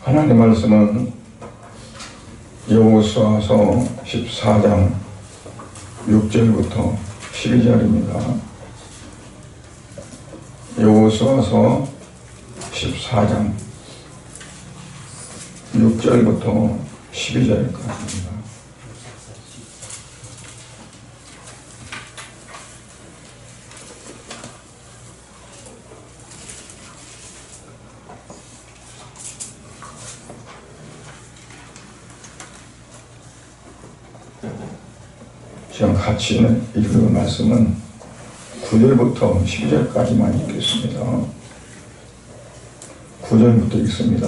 하나님 말씀은 여호수아서 14장 6절부터 12절입니다. 여호수아서 14장 6절부터 12절까지입니다. 지금 같이 읽은 말씀은 9절부터 12절까지만 읽겠습니다. 9절부터 읽습니다.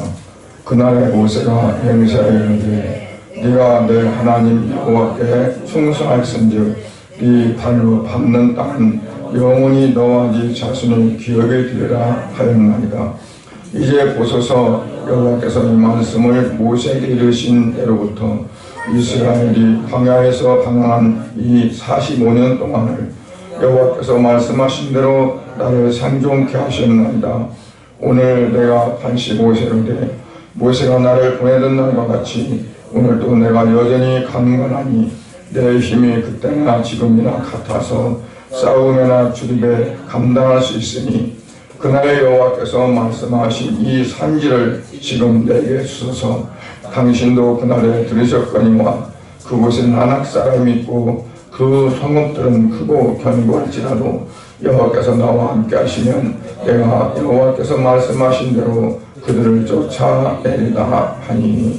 그날에 모세가 맹세하여 이르되 네가 내 하나님 여호와께 충성하였은즉 네 발로 밟는 땅은 영원히 너와 네 자손의 기억에 되리라 하였나이다. 이제 보소서 여호와께서 이 말씀을 모세에게 이르신 때로부터 이스라엘이 광야에서 방황한 이 45년 동안을 여호와께서 말씀하신 대로 나를 생존케 하셨나이다. 오늘 내가 85세인데 모세가 나를 보내던 날과 같이 오늘도 내가 여전히 강건하니 내 힘이 그때나 지금이나 같아서 싸움이나 주립에 감당할 수 있으니 그날의 여호와께서 말씀하신 이 산지를 지금 내게 주소서. 당신도 그날에 들으셨거니와 그곳엔 아낙 사람이 있고 그 성읍들은 크고 견고할지라도 여호와께서 나와 함께 하시면 내가 여호와께서 말씀하신 대로 그들을 쫓아내리다 하니.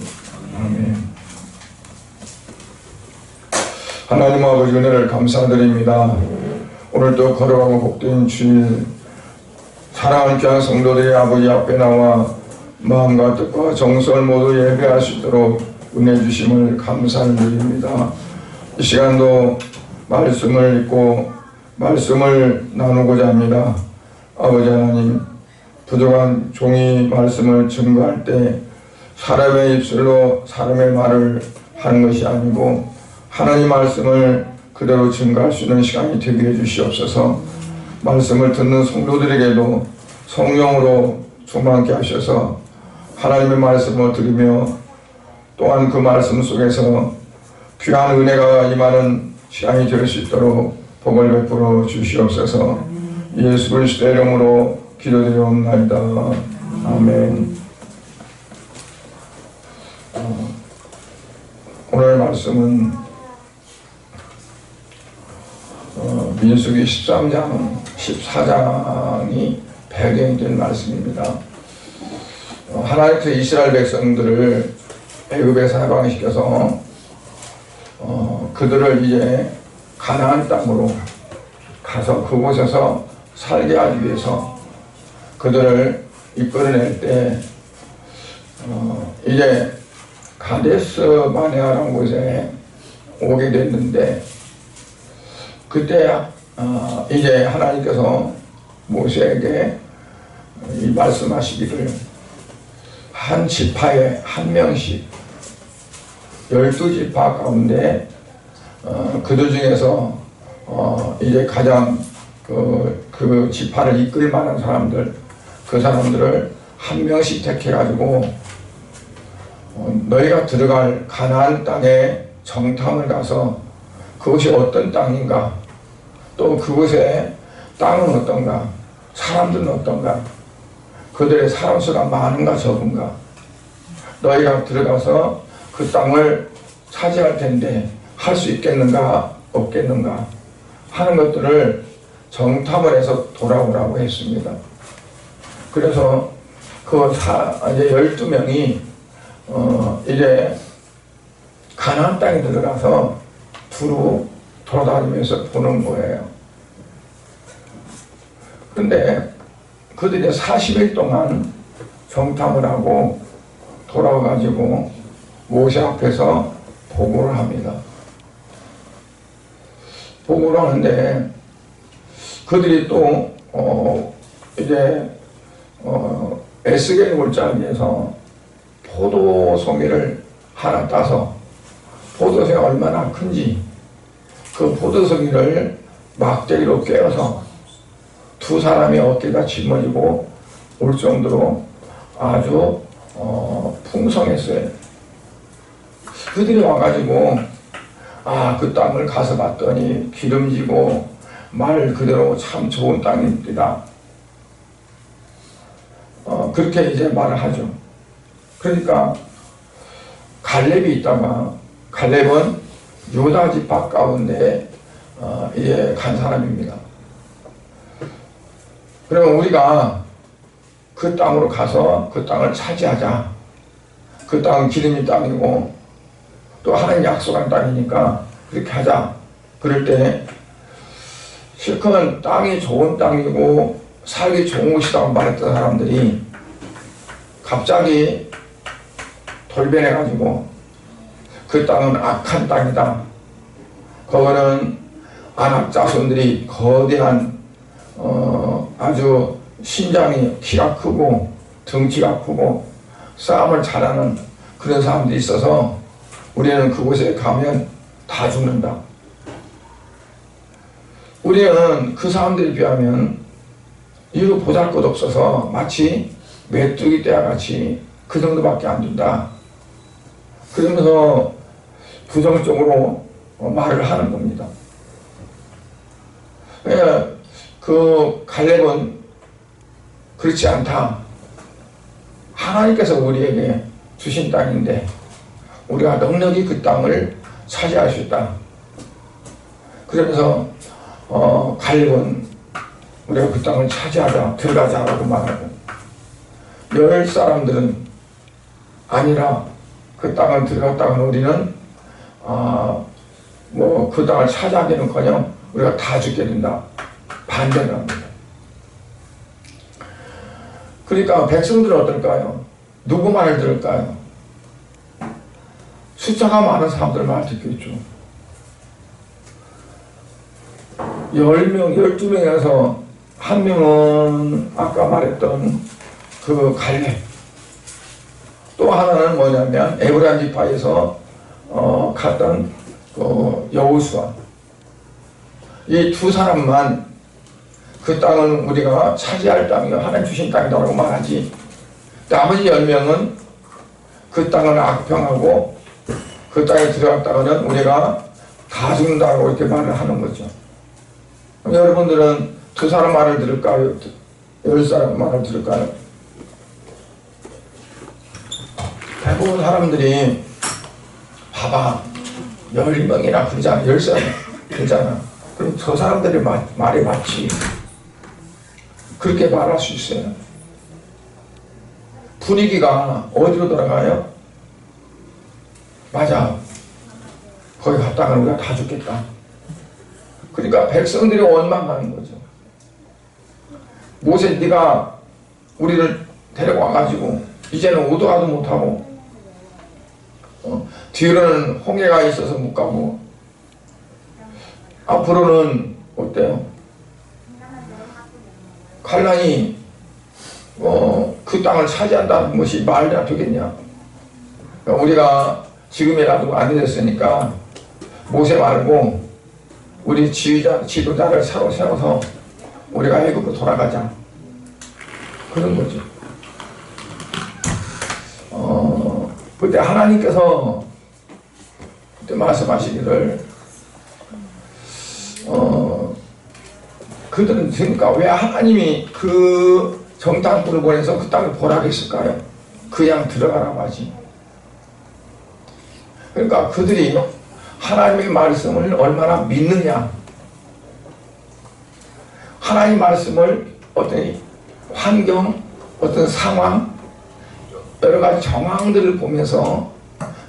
아멘. 하나님 아버지 은혜를 감사드립니다. 오늘도 거룩하고 복된 주일 사랑하는 귀한 성도들의 아버지 앞에 나와 마음과 뜻과 정성을 모두 예배할 수 있도록 은혜 주심을 감사를 드립니다. 이 시간도 말씀을 읽고 말씀을 나누고자 합니다. 아버지 하나님, 부족한 종이 말씀을 증거할 때 사람의 입술로 사람의 말을 하는 것이 아니고 하나님 말씀을 그대로 증거할 수 있는 시간이 되게 해주시옵소서. 말씀을 듣는 성도들에게도 성령으로 충만케 하셔서 하나님의 말씀을 들으며 또한 그 말씀 속에서 귀한 은혜가 임하는 시간이 될 수 있도록 복을 베풀어 주시옵소서. 예수 그리스도의 이름으로 기도드리옵나이다. 아멘. 오늘 말씀은 민수기 13장 14장이 배경이 된 말씀입니다. 하나님께서 이스라엘 백성들을 애굽에서 해방시켜서 그들을 이제 가나안 땅으로 가서 그곳에서 살게 하기 위해서 그들을 이끌어낼 때 이제 가데스 바네아라는 곳에 오게 됐는데 그때 이제 하나님께서 모세에게 이 말씀하시기를 한 지파에 한 명씩 12지파 가운데 그들 중에서 이제 가장 그 지파를 이끌 만한 사람들, 그 사람들을 한 명씩 택해가지고 너희가 들어갈 가나안 땅에 정탐을 가서 그것이 어떤 땅인가, 또 그곳의 땅은 어떤가, 사람들은 어떤가, 그들의 사람 수가 많은가 적은가, 너희가 들어가서 그 땅을 차지할 텐데 할 수 있겠는가 없겠는가 하는 것들을 정탐을 해서 돌아오라고 했습니다. 그래서 그 이제 12명이 이제 가나안 땅에 들어가서 두루 돌아다니면서 보는 거예요. 그런데 그들이 40일 동안 정탐을 하고 돌아와가지고 모세 앞에서 보고를 합니다. 보고를 하는데 그들이 또 이제 에스겔 골짜기에서 포도송이를 하나 따서 포도송이가 얼마나 큰지 그 포도송이를 막대기로 꿰어서 두 사람이 어깨가 짊어지고 올 정도로 아주 풍성했어요. 그들이 와가지고 그 땅을 가서 봤더니 기름지고 말 그대로 참 좋은 땅입니다. 그렇게 이제 말을 하죠. 그러니까 갈렙이 있다가, 갈렙은 유다 지파 가운데 이제 간 사람입니다. 그러면 우리가 그 땅으로 가서 그 땅을 차지하자. 그 땅은 기름진 땅이고 또 하나님 약속한 땅이니까 그렇게 하자. 그럴 때 실컷 땅이 좋은 땅이고 살기 좋은 곳이라고 말했던 사람들이 갑자기 돌변해가지고 그 땅은 악한 땅이다. 거기는 아낙 자손들이 거대한 아주 신장이 키가 크고 덩치가 크고 싸움을 잘하는 그런 사람들이 있어서 우리는 그곳에 가면 다 죽는다. 우리는 그 사람들에 비하면 이루 보잘것 없어서 마치 메뚜기 떼와 같이 그 정도밖에 안 준다. 그러면서 부정적으로 말을 하는 겁니다. 그 갈렙은 그렇지 않다. 하나님께서 우리에게 주신 땅인데 우리가 넉넉히 그 땅을 차지할 수 있다. 그러면서 갈렙은 우리가 그 땅을 차지하자, 들어가자라고 말하고, 열 사람들은 아니라 그 땅을 들어갔다가는 우리는 그 땅을 차지하기는커녕 우리가 다 죽게 된다. 반대를 합니다. 그러니까 백성들은 어떨까요? 누구 말을 들을까요? 숫자가 많은 사람들 말 듣겠죠. 10명, 12명에서 한 명은 아까 말했던 그 갈렙, 또 하나는 뭐냐면 에브라임 지파에서 갔던 그 여호수아. 이 두 사람만 그 땅은 우리가 차지할 땅이요 하나님 주신 땅이라고 말하지, 나머지 10명은 그 땅을 악평하고 그 땅에 들어갔다가는 우리가 다 죽는다고 이렇게 말을 하는 거죠. 그럼 여러분들은 두 사람 말을 들을까요? 10사람 말을 들을까요? 대부분 사람들이 봐봐 10명이나 그러잖아, 10사람 그러잖아. 그럼 저 사람들의 말이 맞지. 그렇게 말할 수 있어요. 분위기가 어디로 돌아가요? 맞아, 거기 갔다가 우리가 다 죽겠다. 그러니까 백성들이 원망하는 거죠. 모세, 네가 우리를 데리고 와가지고 이제는 오도가도 못하고 뒤로는 홍해가 있어서 못 가고 앞으로는 어때요? 갈란이 그 땅을 차지한다는 것이 말이 안 되겠냐. 그러니까 우리가 지금이라도 안 됐으니까 모세 말고 우리 지도자를 새로 세워서 우리가 애굽으로 돌아가자, 그런 거죠. 그때 하나님께서 그때 말씀하시기를 그들은 그러니까 왜 하나님이 그 정탐꾼을 보내서 그 땅을 보라고 했을까요? 그냥 들어가라고 하지. 그러니까 그들이 하나님의 말씀을 얼마나 믿느냐, 하나님 말씀을 어떤 환경, 어떤 상황, 여러 가지 정황들을 보면서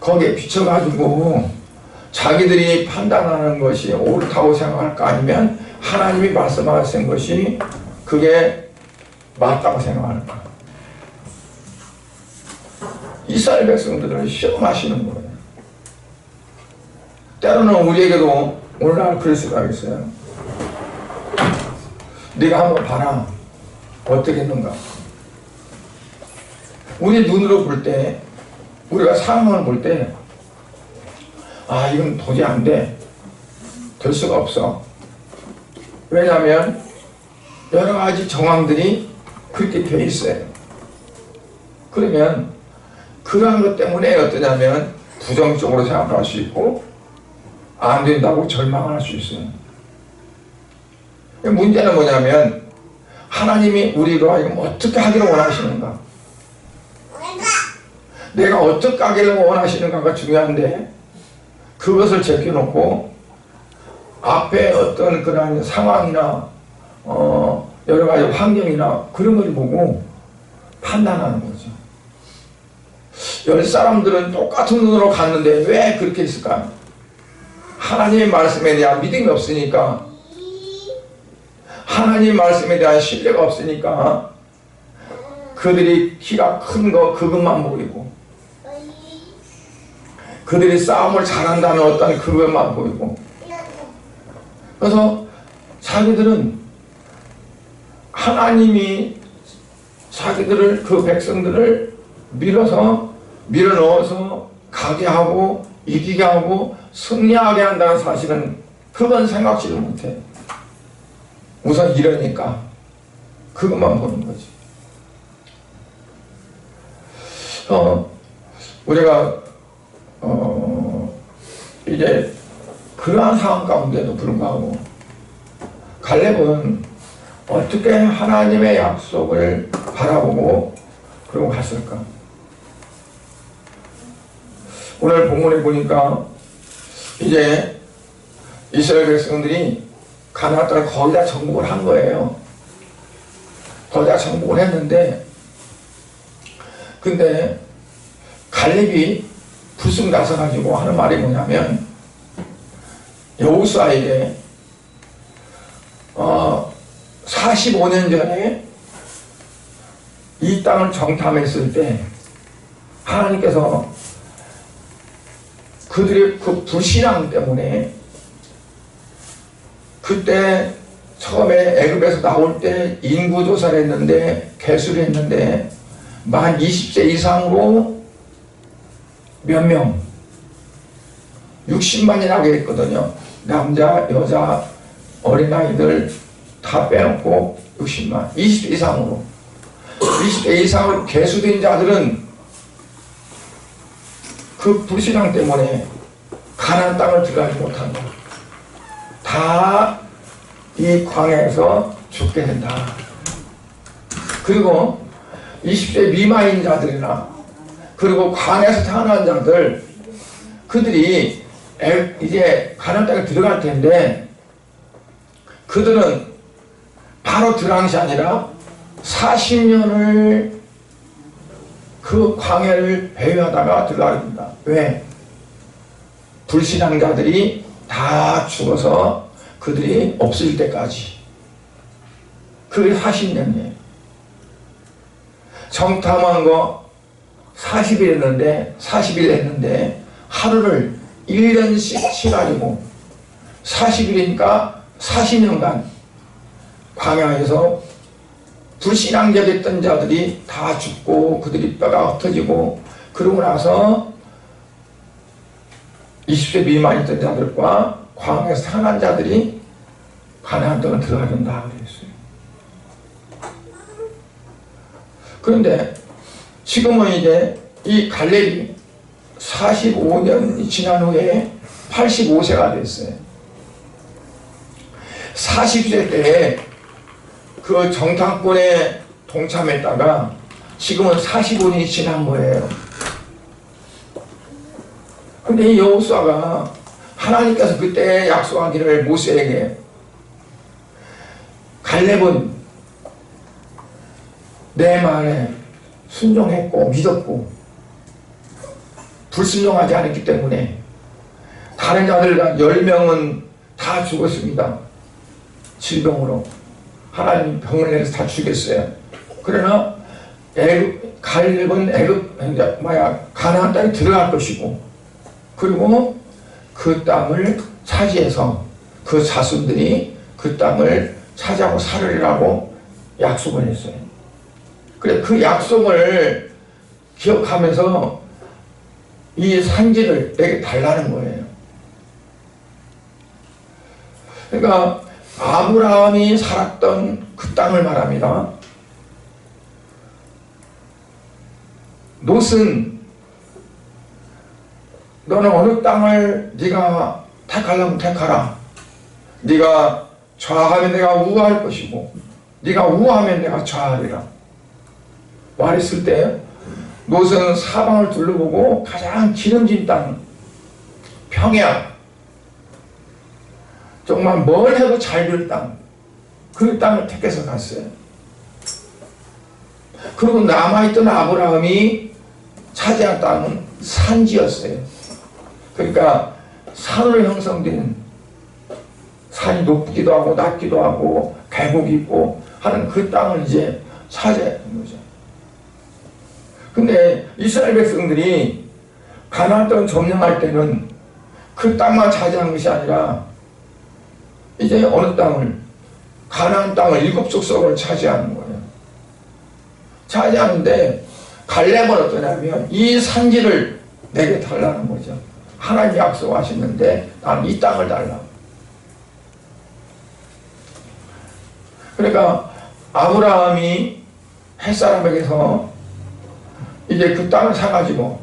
거기에 비춰가지고 자기들이 판단하는 것이 옳다고 생각할까, 아니면 하나님이 말씀하신 것이 그게 맞다고 생각할까. 이스라엘 백성들을 시험하시는 거예요. 때로는 우리에게도 오늘날 그럴 수가 있어요. 네가 한번 봐라, 어떻게 했는가. 우리 눈으로 볼 때, 우리가 상황을 볼 때, 이건 도저히 안 돼, 될 수가 없어. 왜냐하면 여러 가지 정황들이 그렇게 돼 있어요. 그러면 그러한 것 때문에 어떠냐면 부정적으로 생각할 수 있고 안 된다고 절망할 수 있어요. 문제는 뭐냐면 하나님이 우리가 어떻게 하기를 원하시는가, 내가 어떻게 하기를 원하시는가가 중요한데 그것을 제껴놓고 앞에 어떤 그런 상황이나 여러 가지 환경이나 그런 걸 보고 판단하는 거죠. 10사람들은 똑같은 눈으로 갔는데 왜 그렇게 했을까? 하나님의 말씀에 대한 믿음이 없으니까, 하나님 말씀에 대한 신뢰가 없으니까 그들이 키가 큰 거 그것만 보이고, 그들이 싸움을 잘한다는 어떤 그것만 보이고, 그래서 자기들은 하나님이 자기들을, 그 백성들을 밀어넣어서 가게 하고 이기게 하고 승리하게 한다는 사실은 그건 생각지도 못해. 우선 이러니까 그것만 보는 거지. 우리가 이제 그러한 상황 가운데도 불구하고 갈렙은 어떻게 하나님의 약속을 바라보고 그러고 갔을까? 오늘 본문에 보니까 이제 이스라엘 백성들이 가나안 땅을 거의 다 정복을 한 거예요. 거의 다 정복을 했는데, 근데 갈렙이 불쑥 나서가지고 하는 말이 뭐냐면, 여호수아에게 45년 전에 이 땅을 정탐했을 때 하나님께서 그들의 그 불신앙 때문에, 그때 처음에 애굽에서 나올 때 인구조사를 했는데, 개수를 했는데 만 20세 이상으로 몇 명? 60만이라고 했거든요. 남자, 여자, 어린아이들 다 빼놓고 60만. 20세 이상으로. 20세 이상으로 개수된 자들은 그 불신앙 때문에 가나안 땅을 들어가지 못한다. 다 이 광야에서 죽게 된다. 그리고 20세 미만인 자들이나, 그리고 광야에서 태어난 자들, 그들이 이제 가나안 땅에 들어갈 텐데 그들은 바로 들어간 것이 아니라 40년을 그 광야를 배회하다가 들어가야 된다. 왜? 불신앙자들이 다 죽어서 그들이 없을 때까지. 그게 40년이에요. 정탐한 거 40일 했는데 하루를 1년씩 치가지고 40일이니까 40년간 광야에서 불신앙자 됐던 자들이 다 죽고 그들이 뼈가 흩어지고, 그러고 나서 20세 미만이던 자들과 광야에서 태어난 자들이 가나안 땅을 들어가야 된다 그랬어요. 그런데 지금은 이제 이 갈렙이 45년이 지난 후에 85세가 됐어요. 40세 때에 그 정탐꾼에 동참했다가 지금은 45년이 지난 거예요. 근데 이 여호수아가 하나님께서 그때 약속하기를 모세에게, 갈렙은 내 말에 순종했고 믿었고 불순종하지 않았기 때문에 다른 자들과 10명은 다 죽었습니다. 질병으로 하나님 병을 내려서 다 죽였어요. 그러나 갈렙은 가나안 땅에 들어갈 것이고, 그리고 그 땅을 차지해서 그 자손들이 그 땅을 차지하고 살으리라고 약속을 했어요. 그래, 그 약속을 기억하면서 이 산지를 내게 달라는 거예요. 그러니까 아브라함이 살았던 그 땅을 말합니다. 롯은 너는 어느 땅을 네가 택하려면 택하라. 네가 좌하면 내가 우할 것이고 네가 우하면 내가 좌하리라 말했을 때 롯은 사방을 둘러보고 가장 기름진 땅, 평야, 정말 뭘 해도 잘 될 땅, 그 땅을 택해서 갔어요. 그리고 남아있던 아브라함이 차지한 땅은 산지였어요. 그러니까 산으로 형성된, 산이 높기도 하고 낮기도 하고 계곡이 있고 하는 그 땅을 이제 차지했던 거죠. 근데 이스라엘 백성들이 가나안 땅을 점령할 때는 그 땅만 차지한 것이 아니라 이제 어느 땅을, 가나안 땅을 7 족속을 차지하는 거예요. 차지하는데 갈렙은 어떠냐면 이 산지를 내게 달라는 거죠. 하나님이 약속하시는데 나는 이 땅을 달라. 그러니까 아브라함이 햇사람에게서 이제 그 땅을 사가지고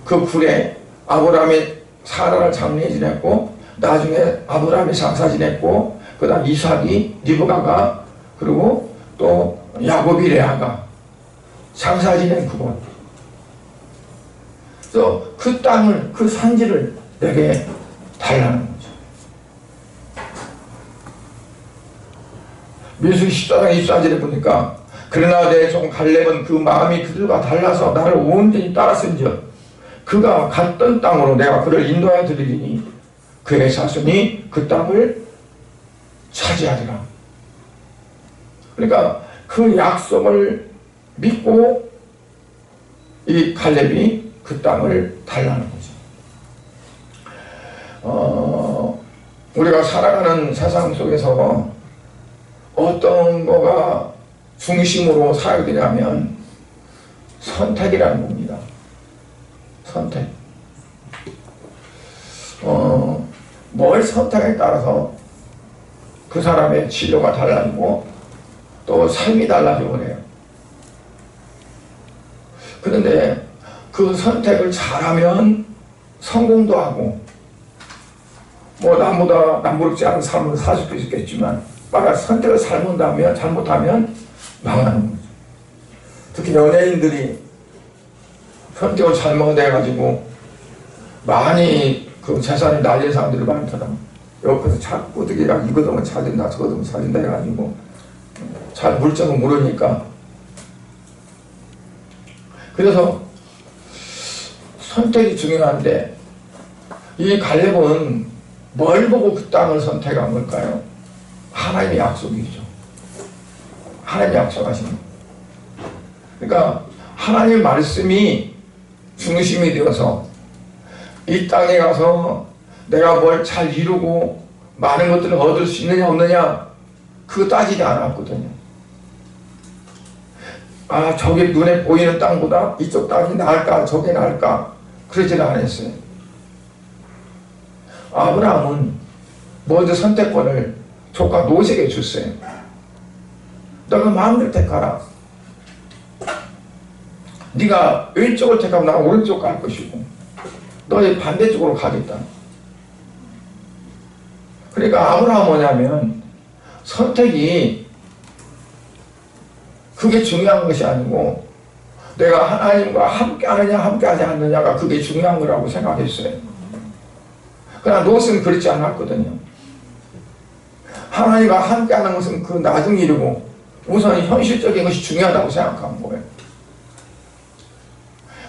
그 굴에 아브라함이 사라를 장례 지냈고 나중에 아브라함이 장사 지냈고 그 다음 이삭이 리브가가 그리고 또 야곱이 레아가 장사 지낸 그곳. 그래서 그 땅을, 그 산지를 내게 달라는 거죠. 민수기 14장 24절에 보니까 그러나 내 종 갈렙은 그 마음이 그들과 달라서 나를 온전히 따랐은즉 그가 갔던 땅으로 내가 그를 인도하여 드리리니 그의 자손이 그 땅을 차지하리라. 그러니까 그 약속을 믿고 이 갈렙이 그 땅을 달라는 거죠. 우리가 살아가는 세상 속에서 어떤 거가 중심으로 살게 되냐면 선택이라는 겁니다. 선택. 뭘 선택에 따라서 그 사람의 진로가 달라지고 또 삶이 달라지고 그래요. 그런데 그 선택을 잘하면 성공도 하고 뭐 남보다 남부럽지 않은 삶을 살 수도 있겠지만 만약 선택을 잘못하면 망하는 거죠. 특히 연예인들이 선택을 잘못해가지고 많이 그 재산이 날린 사람들이 많더라. 옆에서 자꾸 어떻게 이거도 찾은다 저거도 찾은다 해가지고 잘 물정을 모르니까. 그래서 선택이 중요한데 이 갈렙은 뭘 보고 그 땅을 선택한 걸까요? 하나님의 약속이죠. 하나님의 약속하신. 그러니까 하나님의 말씀이 중심이 되어서 이 땅에 가서 내가 뭘 잘 이루고 많은 것들을 얻을 수 있느냐 없느냐 그거 따지지 않았거든요. 아 저게 눈에 보이는 땅보다 이쪽 땅이 나을까 저게 나을까 그러지는 않았어요. 아브라함은 먼저 선택권을 조카 노색에 줬어요. 너가 마음대로 택하라. 네가 왼쪽을 택하면 나는 오른쪽 갈 것이고 너의 반대쪽으로 가겠다. 그러니까 아브라함은 뭐냐면 선택이 그게 중요한 것이 아니고 내가 하나님과 함께 하느냐 함께 하지 않느냐가 그게 중요한 거라고 생각했어요. 그러나 롯은 그렇지 않았거든요. 하나님과 함께 하는 것은 그 나중 일이고 우선 현실적인 것이 중요하다고 생각한 거예요.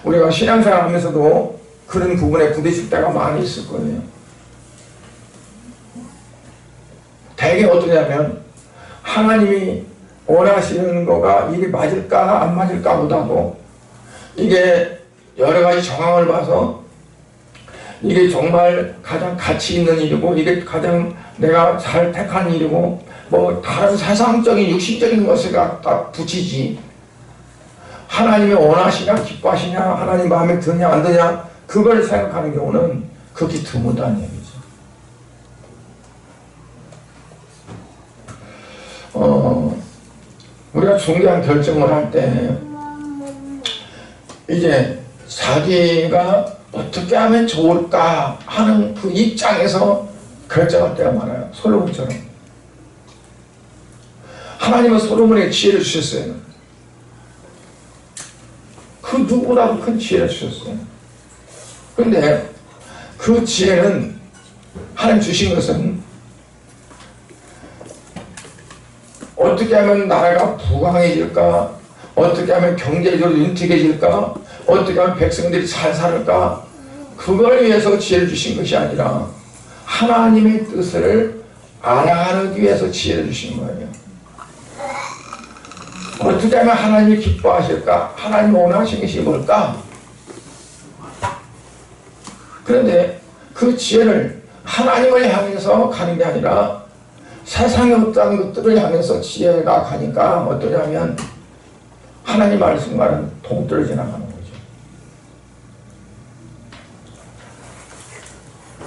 우리가 신앙생활 하면서도 그런 부분에 부딪힐 때가 많이 있을 거예요. 대개 어떠냐면 하나님이 원하시는 거가 이게 맞을까 안 맞을까 보다도 이게 여러 가지 정황을 봐서 이게 정말 가장 가치 있는 일이고 이게 가장 내가 잘 택한 일이고 뭐 다른 세상적인 육신적인 것을 갖다 붙이지 하나님이 원하시냐 기뻐하시냐 하나님 마음에 드냐 안 드냐 그걸 생각하는 경우는 극히 드물다는 얘기죠. 우리가 중요한 결정을 할 때 이제 자기가 어떻게 하면 좋을까 하는 그 입장에서 결정할 때가 많아요. 솔로몬처럼. 하나님은 솔로몬에게 지혜를 주셨어요. 그 누구보다도 큰 지혜를 주셨어요. 그런데 그 지혜는 하나님 주신 것은 어떻게 하면 나라가 부강해질까, 어떻게 하면 경제적으로 윤택해질까, 어떻게 하면 백성들이 잘 살을까, 그걸 위해서 지혜를 주신 것이 아니라 하나님의 뜻을 알아가기 위해서 지혜를 주신 거예요. 어떻게 하면 하나님이 기뻐하실까, 하나님 원하시는 것이 뭘까. 그런데 그 지혜를 하나님을 향해서 가는 게 아니라 세상에 어떤 것들을 향해서 지혜가 가니까 어떠냐면 하나님 말씀과는 동떨어져 나가는 거죠.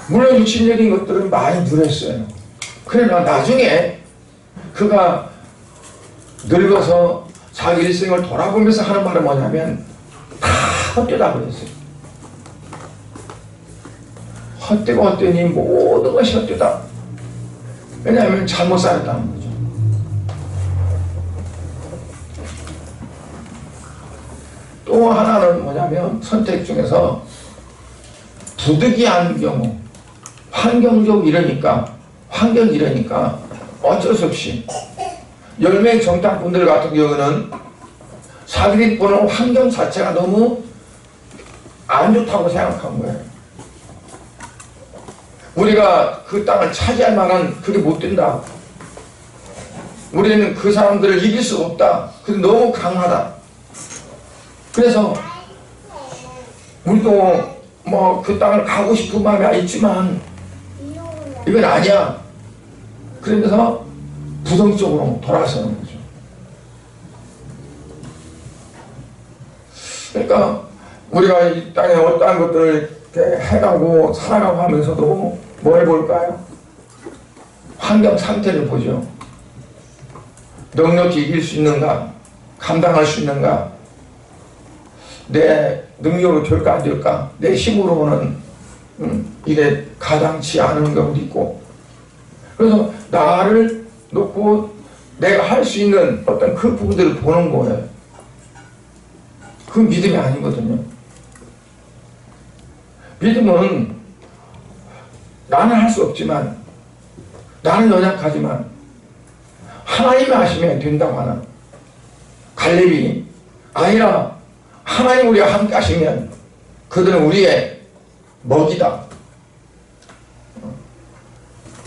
물론 육신적인 것들은 많이 누렸어요. 그러나 나중에 그가 늙어서 자기 일생을 돌아보면서 하는 말은 뭐냐면 다 헛되다 그랬어요. 헛되고 헛되니 모든 것이 헛되다. 왜냐하면 잘못 살았다는 거죠. 또 하나는 뭐냐면 선택 중에서 부득이한 경우, 환경적으로 이러니까 어쩔 수 없이 10명 정탐꾼들 같은 경우는 자기들이 보는 환경 자체가 너무 안 좋다고 생각한 거예요. 우리가 그 땅을 차지할 만한 그게 못 된다. 우리는 그 사람들을 이길 수 없다. 그게 너무 강하다. 그래서 우리도 뭐 그 땅을 가고 싶은 마음이 있지만 이건 아니야. 그러면서 부정적으로 돌아서는 거죠. 그러니까 우리가 이 땅에 어떠한 것들을 이렇게 해가고 살아가고 하면서도 뭘 볼까요? 환경 상태를 보죠. 넉넉히 이길 수 있는가? 감당할 수 있는가? 내 능력으로 될까 안 될까? 내 힘으로는 이게 가당치 않은 경우도 있고. 그래서 나를 놓고 내가 할 수 있는 어떤 그 부분들을 보는 거예요. 그 믿음이 아니거든요. 믿음은 나는 할 수 없지만, 나는 연약하지만 하나님이 하시면 된다고 하는 갈렙이 아니라 하나님 우리가 함께 하시면 그들은 우리의 먹이다.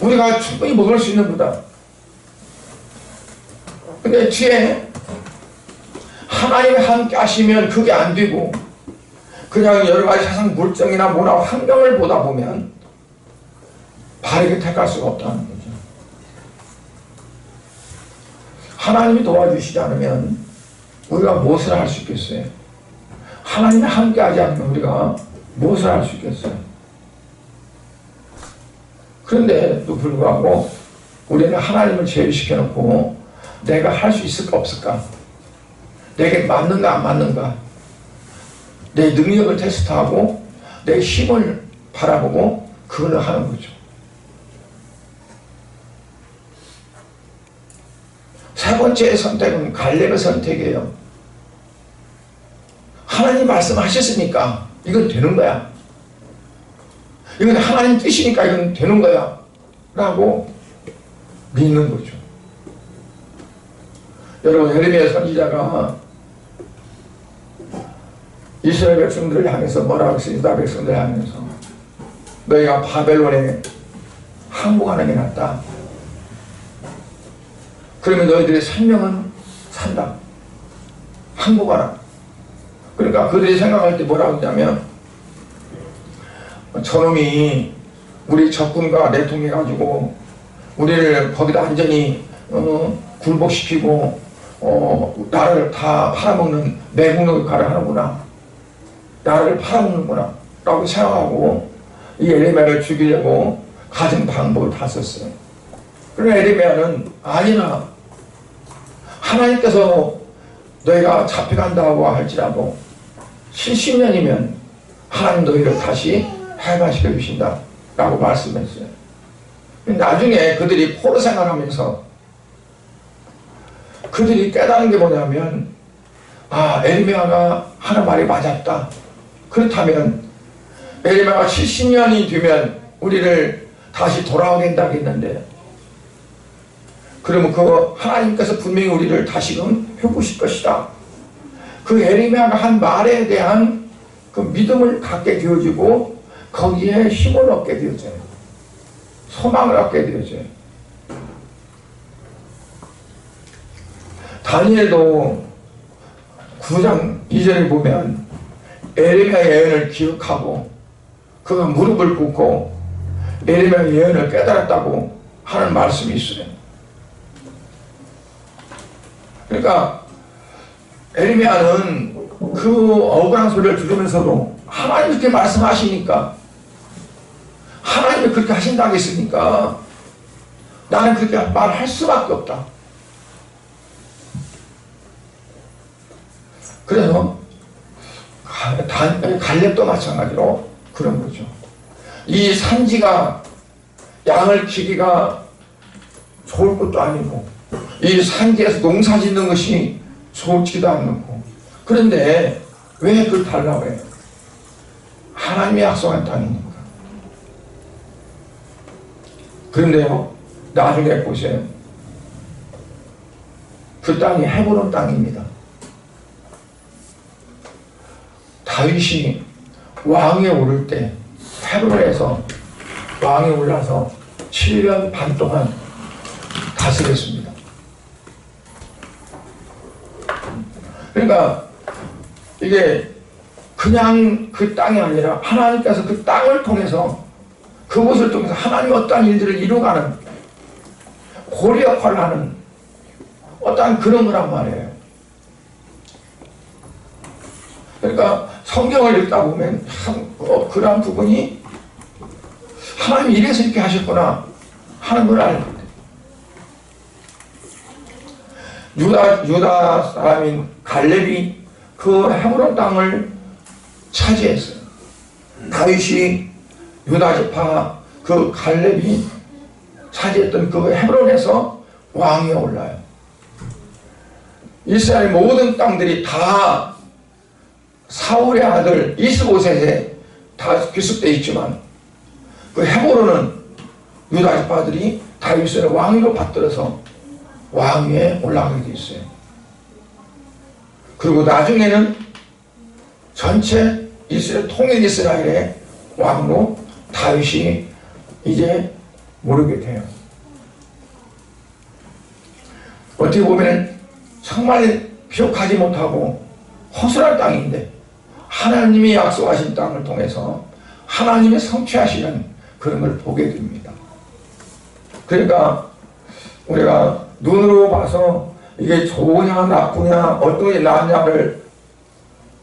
우리가 충분히 먹을 수 있는 거다. 근데 뒤에 하나님이 함께 하시면 그게 안 되고 그냥 여러 가지 세상 물정이나 문화 환경을 보다 보면 바르게 택할 수가 없다는 거죠. 하나님이 도와주시지 않으면 우리가 무엇을 할 수 있겠어요? 하나님이 함께 하지 않으면 우리가 무엇을 할 수 있겠어요? 그런데도 불구하고 우리는 하나님을 제외시켜놓고 내가 할 수 있을까 없을까? 내게 맞는가 안 맞는가? 내 능력을 테스트하고 내 힘을 바라보고 그걸 하는 거죠. 세 번째 선택은 갈렙의 선택이에요. 하나님 말씀하셨으니까 이건 되는 거야. 이건 하나님 뜻이니까 이건 되는 거야 라고 믿는 거죠. 여러분, 예레미야 선지자가 이스라엘 백성들을 향해서 뭐라고 했어요? 유다 백성들을 향해서 너희가 바벨론에 항복하는 게 낫다. 그러면 너희들의 생명은 산다. 항복하라. 그러니까 그들이 생각할 때 뭐라고 했냐면 저놈이 우리 적군과 내통해가지고 우리를 거기다 완전히 굴복시키고 나를 다 팔아먹는 매국노 역할을 하는구나. 나를 팔아먹는구나 라고 생각하고 이 에레미야를 죽이려고 가진 방법을 다 썼어요. 그러나 에레미야는 아니나 하나님께서 너희가 잡혀간다고 할지라도 70년이면 하나님 너희를 다시 해방시켜 주신다 라고 말씀했어요. 나중에 그들이 포로 생활하면서 그들이 깨달은 게 뭐냐면, 에르미야가 하는 말이 맞았다. 그렇다면 에르미야가 70년이 되면 우리를 다시 돌아오게 한다고 했는데, 그러면 그 하나님께서 분명히 우리를 다시금 해보실 것이다. 그 에르미야가 한 말에 대한 그 믿음을 갖게 되어지고 거기에 힘을 얻게 되어져요. 소망을 얻게 되어져요. 다니엘도 9장 2절에 보면 에르미야의 예언을 기억하고 그가 무릎을 꿇고 에르미야의 예언을 깨달았다고 하는 말씀이 있어요. 그러니까 에르미야는 그 억울한 소리를 들으면서도 하나님이 그렇게 말씀하시니까, 하나님이 그렇게 하신다고 했으니까 나는 그렇게 말할 수밖에 없다. 그래서 갈렙도 마찬가지로 그런 거죠. 이 산지가 양을 키기가 좋을 것도 아니고, 이 산지에서 농사 짓는 것이 좋지도 않고, 그런데 왜 그걸 달라고 해요? 하나님이 약속한 땅이니까. 그런데요, 나중에 보세요. 그 땅이 헤브론 땅입니다. 다윗이 왕에 오를 때 헤브론에서 왕에 올라서 7년 반 동안 다스렸습니다. 그러니까 이게 그냥 그 땅이 아니라 하나님께서 그 땅을 통해서, 그곳을 통해서 하나님 어떠한 일들을 이루어가는 고리 역할을 하는 어떠한 그런 거란 말이에요. 그러니까 성경을 읽다 보면 참 그러한 부분이 하나님이 이래서 이렇게 하셨구나 하는 걸 알게 돼요. 유다 사람인 갈렙이 그 헤브론 땅을 차지했어요. 다윗이 유다 지파 그 갈렙이 차지했던 그 헤브론에서 왕위에 올라요. 이스라엘 모든 땅들이 다 사울의 아들 이스보셋에 다 귀속되어 있지만, 그 헤브론은 유다 지파들이 다윗의 왕위로 받들어서 왕위에 올라가게 돼 있어요. 그리고 나중에는 전체 이스라엘, 통일 이스라엘의 왕으로 다윗이 이제 모르게 돼요. 어떻게 보면 정말 기억하지 못하고 허술한 땅인데, 하나님이 약속하신 땅을 통해서 하나님의 성취하시는 그런 걸 보게 됩니다. 그러니까 우리가 눈으로 봐서 이게 좋으냐 나쁘냐 어떤 게 나냐를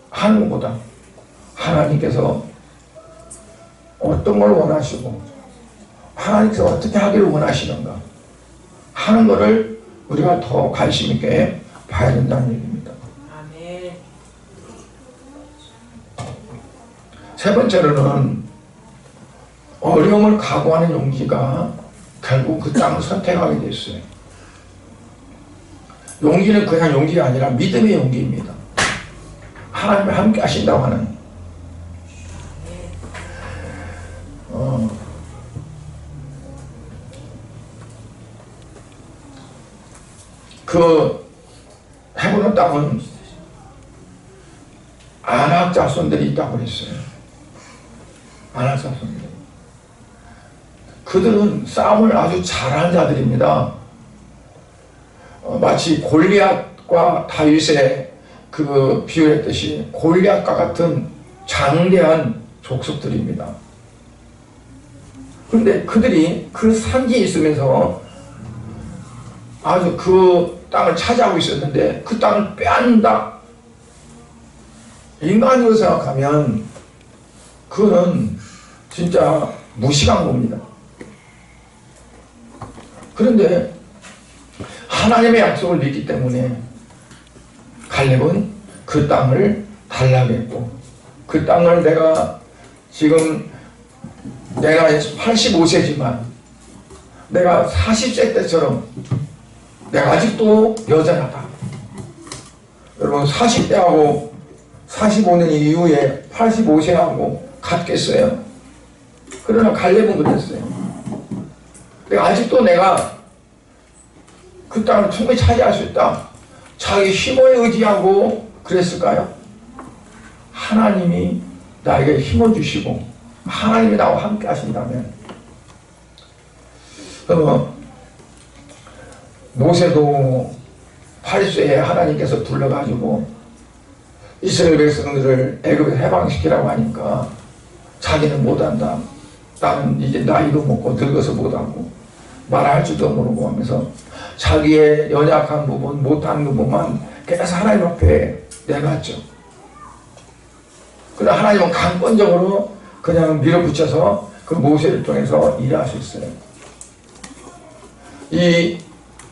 하는 것보다 하나님께서 어떤 걸 원하시고 하나님께서 어떻게 하기를 원하시는가 하는 것을 우리가 더 관심 있게 봐야 된다는 얘기입니다. 아멘. 세 번째로는 어려움을 각오하는 용기가 결국 그 땅을 선택하게 됐어요. 용기는 그냥 용기가 아니라 믿음의 용기입니다. 하나님이 함께 하신다고 하는. 그 헤브론 땅은 아낙 자손들이 있다고 그랬어요. 아낙 자손들. 그들은 싸움을 아주 잘하는 자들입니다. 마치 골리앗과 다윗의 그 비유했듯이 골리앗과 같은 장대한 족속들입니다. 그런데 그들이 그 산지에 있으면서 아주 그 땅을 차지하고 있었는데 그 땅을 빼앗는다. 인간으로 생각하면 그거는 진짜 무식한 겁니다. 그런데 하나님의 약속을 믿기 때문에 갈렙은 그 땅을 달라고 했고 그 땅을 내가 지금 내가 85세지만 내가 40세 때처럼 내가 아직도 여전하다. 여러분 40대하고 45년 이후에 85세하고 같겠어요? 그러나 갈렙은 그랬어요. 아직도 내가 그 땅을 충분히 차지할 수 있다. 자기 힘을 의지하고 그랬을까요? 하나님이 나에게 힘을 주시고 하나님이 나와 함께 하신다면 모세도 8세에 하나님께서 불러가지고 이스라엘 백성들을 애굽에서 해방시키라고 하니까 자기는 못한다. 나는 이제 나이도 먹고 늙어서 못하고 말할 줄도 모르고 하면서 자기의 연약한 부분, 못하는 부분만 계속 하나님 앞에 내놨죠. 그러나 하나님은 강권적으로 그냥 밀어붙여서 그 모세를 통해서 일하셨어요. 이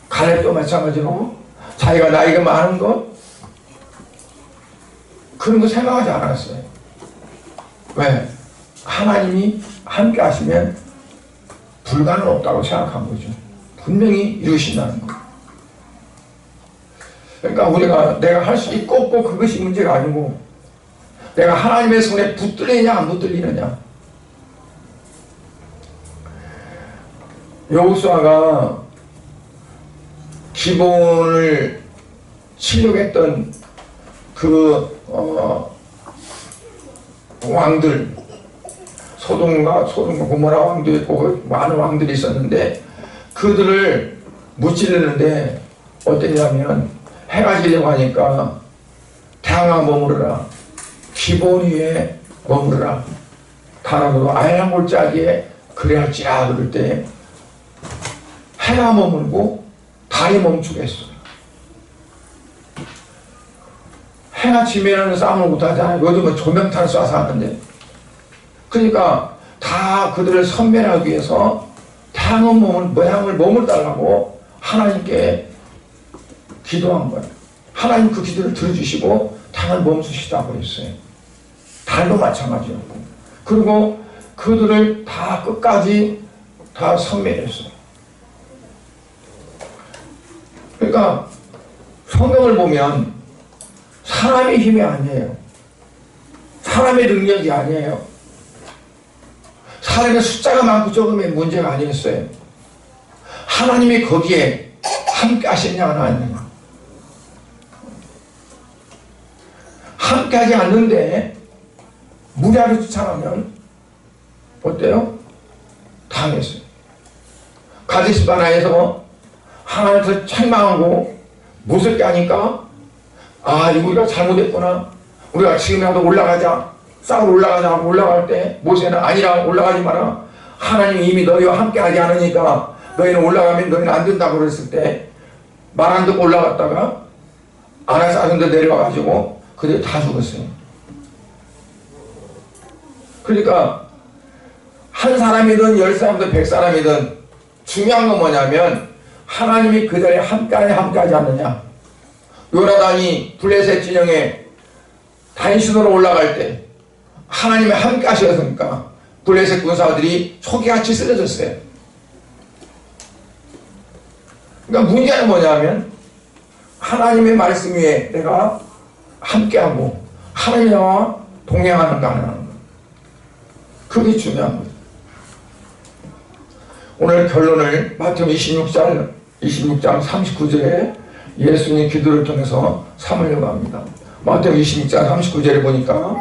갈렙도 마찬가지로 자기가 나이가 많은 것 그런 거 생각하지 않았어요. 왜? 하나님이 함께 하시면 불가능 없다고 생각한 거죠. 분명히 이루신다는 거. 그러니까 우리가 내가 할 수 있고 없고 그것이 문제가 아니고 내가 하나님의 손에 붙들리느냐 안 붙들리느냐. 여호수아가 기본을 치려고 했던 그 왕들 소돔과 고모라 왕도 있고 많은 왕들이 있었는데 그들을 무찌르는데 어땠냐면 해가 지려고 하니까 태양아 머무르라 기본 위에 머무르라 다락으로 아양 골짜기에 그래할지라 그럴 때 해가 머물고 달이 멈추게 했어요. 해가 지면 싸움을 못하잖아요. 요즘은 조명탄 쏴서 하는데 그러니까 다 그들을 선멸하기 위해서 태양의 모양을 머물달라고 하나님께 기도한 거예요. 하나님 그 기도를 들어주시고 태양을 멈추시다고 했어요. 달도 마찬가지였고 그리고 그들을 다 끝까지 다 선멸했어요. 그러니까 성경을 보면 사람의 힘이 아니에요. 사람의 능력이 아니에요. 사람의 숫자가 많고 적음의 문제가 아니었어요. 하나님이 거기에 함께 하시냐가 아니냐. 함께 하지 않는데 무리하게 쫓아가면 어때요? 당했어요. 가데스 바네아에서 하나님께서 책망하고 무섭게 하니까 아 이거 우리가 잘못했구나. 우리가 지금이라도 올라가자. 싸우러 올라가자 하고 올라갈 때 모세는 아니라 올라가지 마라. 하나님이 이미 너희와 함께 하지 않으니까 너희는 올라가면 너희는 안 된다고 그랬을 때 말 안 듣고 올라갔다가 아나사선도 내려와가지고 그들이 다 죽었어요. 그러니까 한 사람이든 10사람이든 100사람이든 중요한 건 뭐냐면 하나님이 그 자리에 함께하지 않느냐. 요나단이 블레셋 진영에 단신으로 올라갈 때 하나님이 함께 하셨으니까 블레셋 군사들이 초기같이 쓰러졌어요. 그러니까 문제는 뭐냐면 하나님의 말씀 위에 내가 함께하고 하나님이 나와 동행하는가 안 하는가. 그게 중요한 거예요. 오늘 결론을 마태복음 26장 39절에 예수님 기도를 통해서 삼으려고 합니다. 마태복음 26장 39절에 보니까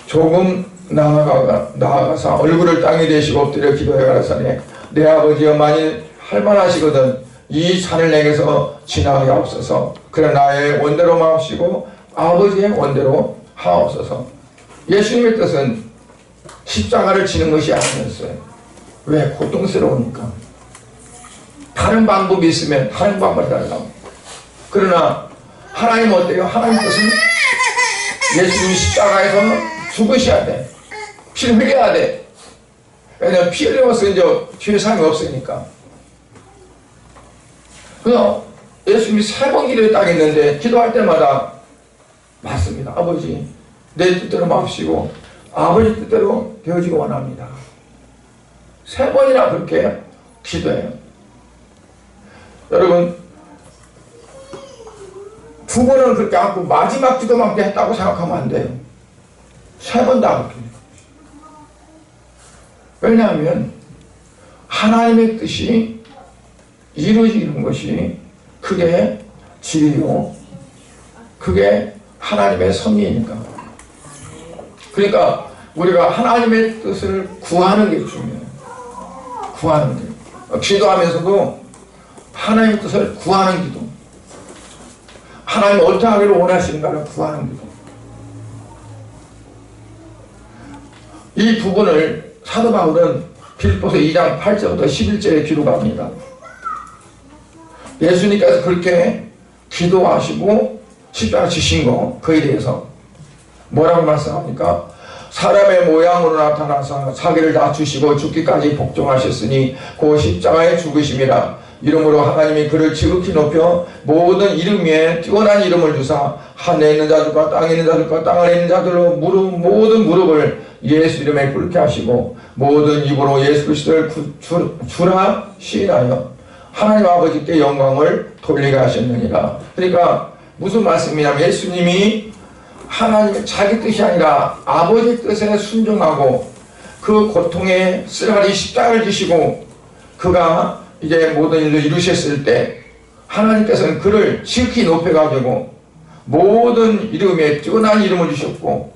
조금 나아가서 얼굴을 땅에 대시고 엎드려 기도해 가라사대 내 아버지여 만일 할만하시거든 이 산을 내게서 지나가게 하옵소서. 그래 나의 원대로 마옵시고 아버지의 원대로 하옵소서. 예수님의 뜻은 십자가를 지는 것이 아니었어요. 왜? 고통스러우니까. 다른 방법이 있으면 다른 방법을 달라고. 그러나 하나님 어때요? 하나님 뜻은 예수님이 십자가에서 죽으셔야 돼. 피를 흘려야 돼. 왜냐하면 피 흘려서 이제 죄상이 없으니까. 그래서 예수님이 3번 기도에 딱 있는데 기도할 때마다 맞습니다. 아버지 내 뜻대로 마옵시고 아버지 뜻대로 되어지기 원합니다. 3번이나 그렇게 기도해요. 여러분, 2번은 그렇게 하고 마지막 기도만 했다고 생각하면 안 돼요. 3번 다 그렇게. 왜냐하면 하나님의 뜻이 이루어지는 것이 그게 진리요, 그게 하나님의 섭리이니까. 그러니까 우리가 하나님의 뜻을 구하는 게 중요해요. 구하는 게. 기도하면서도 하나님의 뜻을 구하는 기도. 하나님 어떻게 하기를 원하시는가를 구하는 기도. 이 부분을 사도 바울은 빌립보서 2장 8절부터 11절에 기록합니다. 예수님께서 그렇게 기도하시고 십자가 지신 거, 그에 대해서 뭐라고 말씀합니까? 사람의 모양으로 나타나서 자기를 낮추시고 죽기까지 복종하셨으니 그 십자가의 죽으심이라. 이름으로 하나님이 그를 지극히 높여 모든 이름 위에 뛰어난 이름을 주사 하늘에 있는 자들과 땅에 있는 자들과 땅 아래 있는 자들로 모든 무릎을 예수 이름에 꿇게 하시고 모든 입으로 예수 그리스도를 주라 시인하여 하나님 아버지께 영광을 돌리게 하셨느니라. 그러니까 무슨 말씀이냐면 예수님이 하나님의 자기 뜻이 아니라 아버지 뜻에 순종하고 그 고통에 쓰라리 십자가를 지시고 그가 이제 모든 일을 이루셨을 때 하나님께서는 그를 지극히 높여가지고 모든 이름에 뛰어난 이름을 주셨고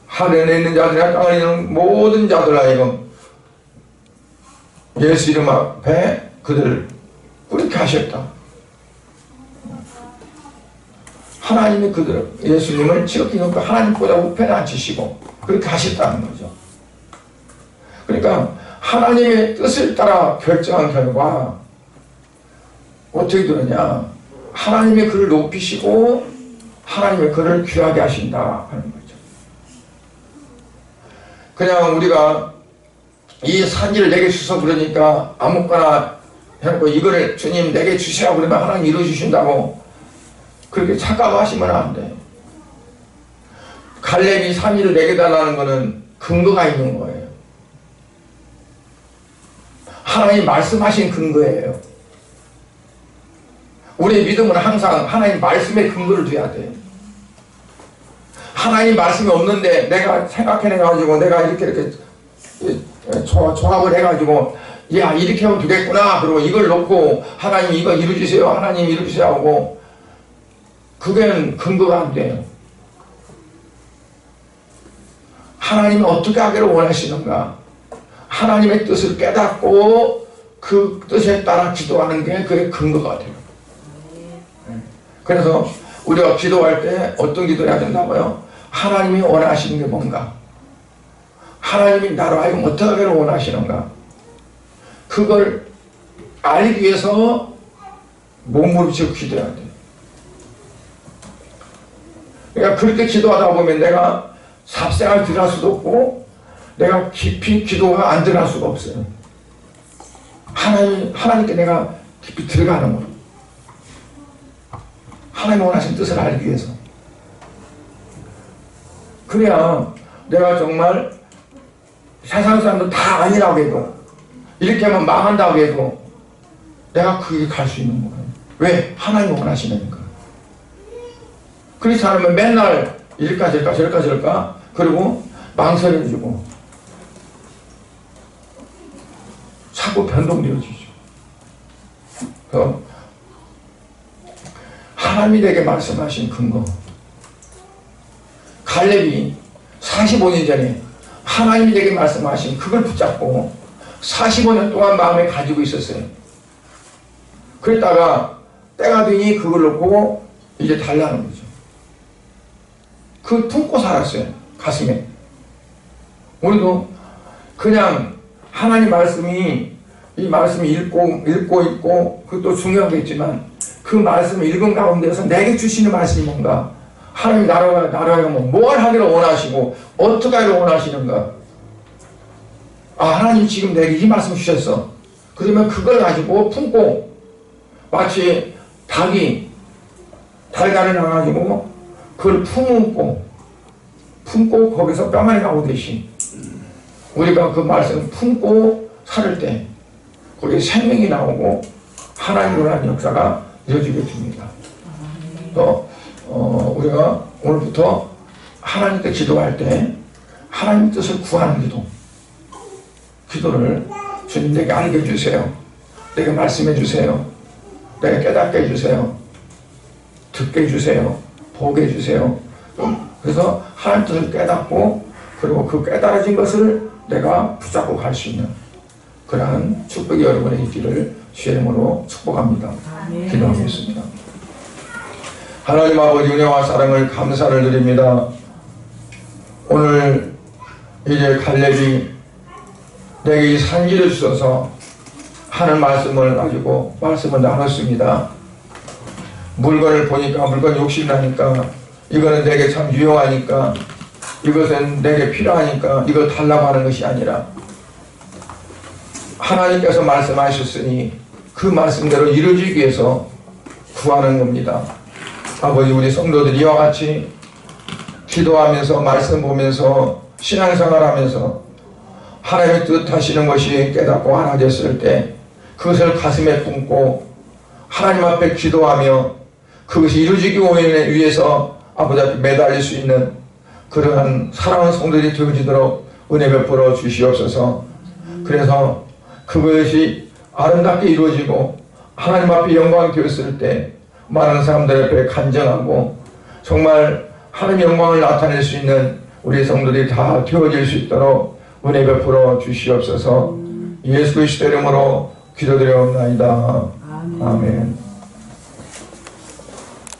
하늘에 있는 자들이나 땅에 있는 모든 자들 하여금 예수 이름 앞에 그들을 그렇게 하셨다. 하나님이 그들을, 예수님을 지극히 높여 하나님보다 우편에 앉히시고 그렇게 하셨다는 거죠. 그러니까 하나님의 뜻을 따라 결정한 결과 어떻게 되느냐, 하나님의 그를 높이시고 하나님의 그를 귀하게 하신다 하는 거죠. 그냥 우리가 이 산지를 내게 주소 그러니까 아무거나 해놓고 이거를 주님 내게 주시라고 그러면 하나님 이루어주신다고 그렇게 착각하시면 안 돼. 갈렙이 산지를 내게 달라는 것은 근거가 있는 거예요. 하나님 말씀하신 근거예요. 우리의 믿음은 항상 하나님 말씀에 근거를 둬야 돼. 하나님 말씀이 없는데 내가 생각해내가지고 내가 이렇게 조합을 해가지고 야 이렇게 하면 되겠구나 그리고 이걸 놓고 하나님 이거 이루어주세요 하나님 이루어주세요 하고 그게는 근거가 안 돼요. 하나님은 어떻게 하기를 원하시는가, 하나님의 뜻을 깨닫고 그 뜻에 따라 기도하는 게 그게 근거가 돼요. 그래서 우리가 기도할 때 어떤 기도를 해야 된다고요? 하나님이 원하시는 게 뭔가, 하나님이 나로 하여금 어떻게 하기를 원하시는가, 그걸 알기 위해서 몸부림치고 기도해야 돼. 그러니까 그렇게 기도하다 보면 내가 삽생활 들어갈 수도 없고 내가 깊이 기도가 안 들어갈 수가 없어요. 하나님께 내가 깊이 들어가는 거예요. 하나님 원하신 뜻을 알기 위해서. 그래야 내가 정말 세상 사람들 다 아니라고 해도 이렇게 하면 망한다고 해도 내가 그게 갈 수 있는 거예요. 왜? 하나님 원하시니까. 그렇지 않으면 맨날 이럴까 저럴까 저럴까 저럴까 그리고 망설여지고 자꾸 변동되어지죠. 그래서 하나님이 내게 말씀하신 근거, 갈렙이 45년 전에 하나님이 내게 말씀하신 그걸 붙잡고 45년 동안 마음에 가지고 있었어요. 그랬다가 때가 되니 그걸 놓고 이제 달라는 거죠. 그 품고 살았어요. 가슴에. 우리도 그냥 하나님 말씀이 이 말씀이 읽고 그것도 중요하겠지만 그 말씀을 읽은 가운데서 내게 주시는 말씀이 뭔가, 하나님 나라가 뭘 하기를 원하시고 어떻게 하기를 원하시는가. 아 하나님 지금 내게 이 말씀 주셨어. 그러면 그걸 가지고 품고 마치 닭이 달걀을 나가지고 그걸 품고 거기서 뼈만이 나오듯이 우리가 그 말씀 품고 살을 때 거기에 생명이 나오고 하나님으로 하는 역사가 이어지게 됩니다. 또 우리가 오늘부터 하나님께 기도할 때 하나님 뜻을 구하는 기도를 주님 내게 알게 해주세요. 내게 말씀해 주세요. 내게 깨닫게 해주세요. 듣게 해주세요. 보게 해주세요. 그래서 하나님 뜻을 깨닫고 그리고 그 깨달아진 것을 내가 붙잡고 갈 수 있는 그러한 축복이 여러분의 있기를 주의 이름으로 축복합니다. 기도하겠습니다. 하나님 아버지 은혜와 사랑을 감사를 드립니다. 오늘 이제 갈렙이 내게 이 산지를 주셔서 하는 말씀을 가지고 말씀을 나눴습니다. 물건을 보니까 물건 욕심나니까 이거는 내게 참 유용하니까 이것은 내게 필요하니까 이걸 달라고 하는 것이 아니라 하나님께서 말씀하셨으니 그 말씀대로 이루어지기 위해서 구하는 겁니다. 아버지 우리 성도들이 이와 같이 기도하면서 말씀 보면서 신앙생활하면서 하나님의 뜻하시는 것이 깨닫고 하나 됐을 때 그것을 가슴에 품고 하나님 앞에 기도하며 그것이 이루어지기 위해서 아버지 앞에 매달릴 수 있는 그러한 사랑하는 성도들이 되어지도록 은혜 베풀어 주시옵소서. 그래서 그것이 아름답게 이루어지고 하나님 앞에 영광이 되었을 때 많은 사람들 앞에 간증하고 정말 하나님의 영광을 나타낼 수 있는 우리 성도들이 다 되어질 수 있도록 은혜 베풀어 주시옵소서. 예수 그리스도 이름으로 기도드려옵나이다. 아멘.